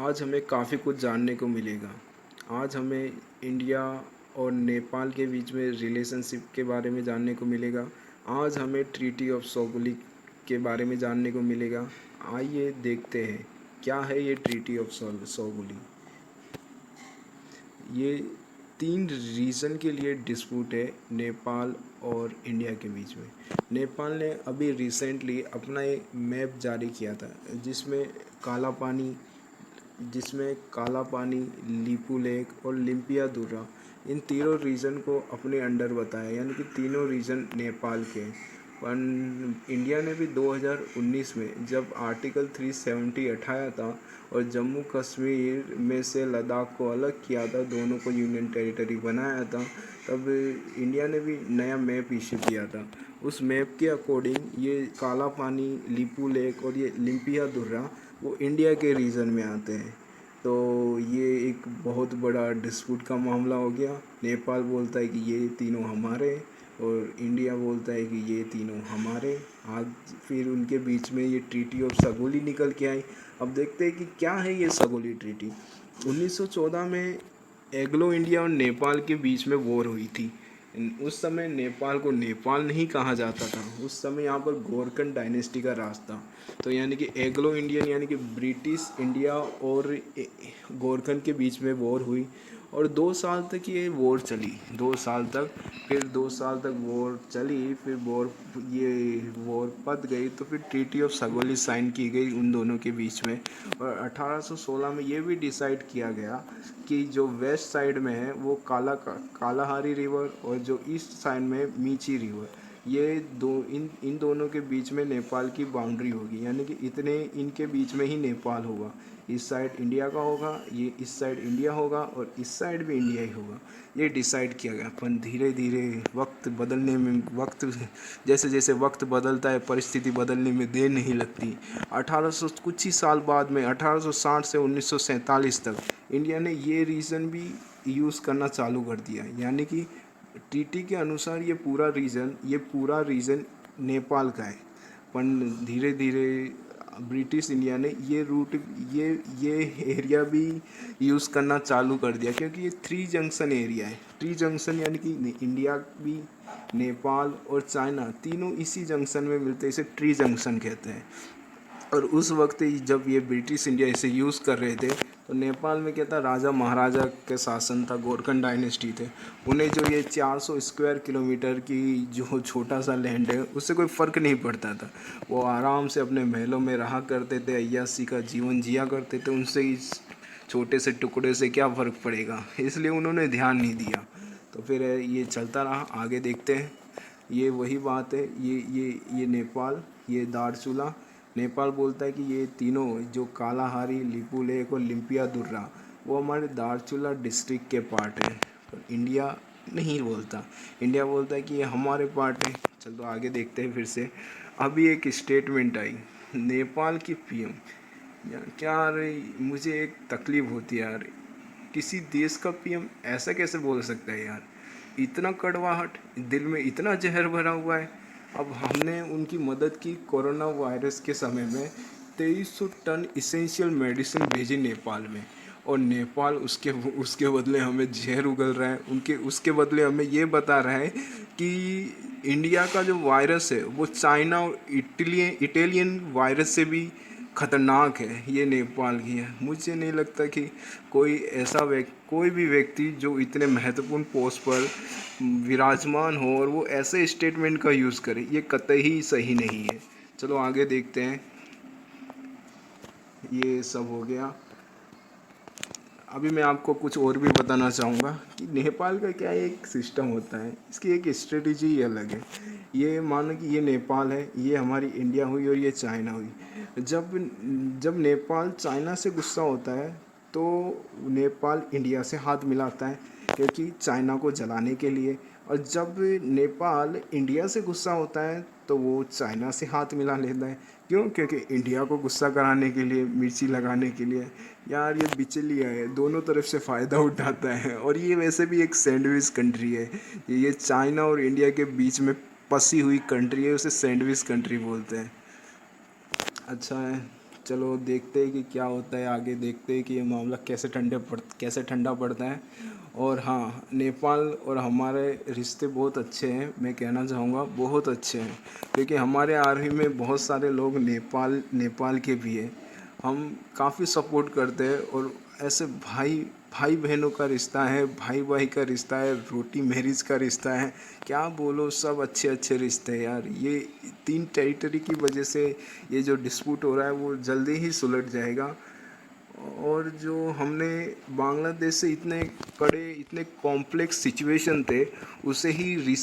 आज हमें काफ़ी कुछ जानने को मिलेगा। आज हमें इंडिया और नेपाल के बीच में रिलेशनशिप के बारे में जानने को मिलेगा। आज हमें ट्रीटी ऑफ सोगुली के बारे में जानने को मिलेगा। आइए देखते हैं क्या है ये ट्रीटी ऑफ सोगुली। ये 3 रीज़न के लिए डिस्प्यूट है नेपाल और इंडिया के बीच में। नेपाल ने अभी रिसेंटली अपना एक मैप जारी किया था काला पानी काला पानी, लीपू लेक और लिम्पियादुरा, इन तीनों रीजन को अपने अंडर बताया, यानी कि तीनों रीजन नेपाल के हैं। पर इंडिया ने भी 2019 में जब आर्टिकल 370 हटाया था और जम्मू कश्मीर में से लद्दाख को अलग किया था, दोनों को यूनियन टेरिटरी बनाया था, तब इंडिया ने भी नया मैप इशू किया था। उस मैप के अकॉर्डिंग ये काला पानी, लीपू लेक और ये लिम्पियादुरा वो इंडिया के रीजन में आते हैं। तो ये एक बहुत बड़ा डिस्प्यूट का मामला हो गया। नेपाल बोलता है कि ये तीनों हमारे और इंडिया बोलता है कि ये तीनों हमारे। आज फिर उनके बीच में ये ट्रीटी ऑफ सगोली निकल के आई। अब देखते हैं कि क्या है ये सगोली ट्रीटी। 1914 में एग्लो इंडिया और नेपाल के बीच में वॉर हुई थी। उस समय नेपाल को नेपाल नहीं कहा जाता था, उस समय यहाँ पर गोरखन डायनेस्टी का राज था। तो यानी कि एग्लो इंडियन यानी कि ब्रिटिश इंडिया और गोरखन के बीच में वॉर हुई और 2 साल तक ये वॉर चली। 2 साल तक, फिर 2 साल तक वॉर चली, फिर ये वॉर पत गई तो फिर ट्रीटी ऑफ सगोली साइन की गई उन दोनों के बीच में। और 1816 में ये भी डिसाइड किया गया कि जो वेस्ट साइड में है वो कालाहारी रिवर और जो ईस्ट साइड में मीची रिवर, ये इन दोनों के बीच में नेपाल की बाउंड्री होगी, यानी कि इतने इनके बीच में ही नेपाल होगा। इस साइड इंडिया का होगा, ये इस साइड इंडिया होगा और इस साइड भी इंडिया ही होगा। ये डिसाइड किया गया। पर धीरे धीरे जैसे जैसे वक्त बदलता है, परिस्थिति बदलने में देर नहीं लगती। 1800 कुछ ही साल बाद में 1860 से 1947 तक इंडिया ने ये रीजन भी यूज़ करना चालू कर दिया, यानी कि ट्रीटी के अनुसार ये पूरा रीजन नेपाल का है। पर धीरे धीरे ब्रिटिश इंडिया ने ये एरिया भी यूज़ करना चालू कर दिया, क्योंकि ये 3 जंक्शन एरिया है। 3 जंक्शन यानी कि इंडिया भी, नेपाल और चाइना तीनों इसी जंक्शन में मिलते हैं, इसे ट्री जंक्शन कहते हैं। और उस वक्त जब ये ब्रिटिश इंडिया इसे यूज़ कर रहे थे तो नेपाल में क्या था, राजा महाराजा के शासन था, गोरखन डायनेस्टी थे। उन्हें जो ये 400 स्क्वायर किलोमीटर की जो छोटा सा लैंड है उससे कोई फ़र्क नहीं पड़ता था। वो आराम से अपने महलों में रहा करते थे, अय्याशी का जीवन जिया करते थे। उनसे इस छोटे से टुकड़े से क्या फ़र्क पड़ेगा, इसलिए उन्होंने ध्यान नहीं दिया। तो फिर ये चलता रहा। आगे देखते हैं। ये वही बात है, ये नेपाल, ये दारचूला। नेपाल बोलता है कि ये तीनों जो कालाहारी, लिपू लेक और लिम्पियादुर्रा वो हमारे दारचूला डिस्ट्रिक्ट के पार्ट हैं। पर इंडिया नहीं बोलता। इंडिया बोलता है कि ये हमारे पार्ट है। चलो आगे देखते हैं फिर से। अभी एक स्टेटमेंट आई नेपाल की पीएम। यार क्या यार, मुझे एक तकलीफ़ होती है यार, किसी देश का पीएम ऐसा कैसे बोल सकता है यार। इतना कड़वाहट, दिल में इतना जहर भरा हुआ है। अब हमने उनकी मदद की कोरोना वायरस के समय में, 2300 टन इसेंशियल मेडिसिन भेजी नेपाल में, और नेपाल उसके बदले हमें जहर उगल रहा है। उसके बदले हमें ये बता रहा है कि इंडिया का जो वायरस है वो चाइना और इटालियन वायरस से भी खतरनाक है, ये नेपाल की है। मुझे नहीं लगता कि कोई भी व्यक्ति जो इतने महत्वपूर्ण पोस्ट पर विराजमान हो और वो ऐसे स्टेटमेंट का यूज़ करे, ये कतई सही नहीं है। चलो आगे देखते हैं। ये सब हो गया। अभी मैं आपको कुछ और भी बताना चाहूँगा कि नेपाल का क्या एक सिस्टम होता है, इसकी एक स्ट्रेटजी ही अलग है। ये मानो कि ये नेपाल है, ये हमारी इंडिया हुई और ये चाइना हुई। जब नेपाल चाइना से गुस्सा होता है तो नेपाल इंडिया से हाथ मिलाता है, क्योंकि चाइना को जलाने के लिए। और जब नेपाल इंडिया से गुस्सा होता है तो वो चाइना से हाथ मिला लेता है। क्यों? क्योंकि इंडिया को गुस्सा कराने के लिए, मिर्ची लगाने के लिए। यार ये बिचलिया है, दोनों तरफ से फ़ायदा उठाता है। और ये वैसे भी एक सैंडविच कंट्री है। ये चाइना और इंडिया के बीच में फंसी हुई कंट्री है, उसे सैंडविच कंट्री बोलते हैं। अच्छा है, चलो देखते हैं कि क्या होता है आगे, देखते हैं कि ये मामला कैसे ठंडा पड़ता है। और हाँ, नेपाल और हमारे रिश्ते बहुत अच्छे हैं, मैं कहना चाहूँगा बहुत अच्छे हैं, क्योंकि हमारे आर्मी में बहुत सारे लोग नेपाल के भी हैं। हम काफ़ी सपोर्ट करते हैं, और ऐसे भाई भाई बहनों का रिश्ता है, भाई भाई का रिश्ता है, रोटी मैरिज का रिश्ता है, क्या बोलो, सब अच्छे अच्छे रिश्ते हैं यार। ये 3 टेरिटरी की वजह से ये जो डिस्प्यूट हो रहा है वो जल्दी ही सुलझ जाएगा। और जो हमने बांग्लादेश से इतने कॉम्प्लेक्स सिचुएशन थे, उसे ही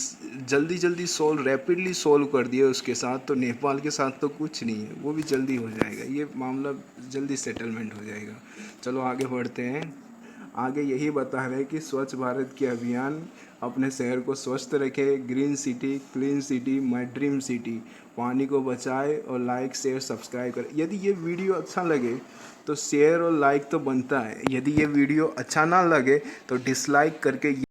जल्दी जल्दी रैपिडली सॉल्व कर दिया उसके साथ, तो नेपाल के साथ तो कुछ नहीं है, वो भी जल्दी हो जाएगा, ये मामला जल्दी सेटलमेंट हो जाएगा। चलो आगे बढ़ते हैं। आगे यही बता रहे हैं कि स्वच्छ भारत के अभियान अपने शहर को स्वस्थ रखे, green city, clean city, my dream city, पानी को बचाए, और लाइक शेयर सब्सक्राइब करें। यदि ये वीडियो अच्छा लगे तो शेयर और लाइक तो बनता है, यदि ये वीडियो अच्छा ना लगे तो डिसलाइक करके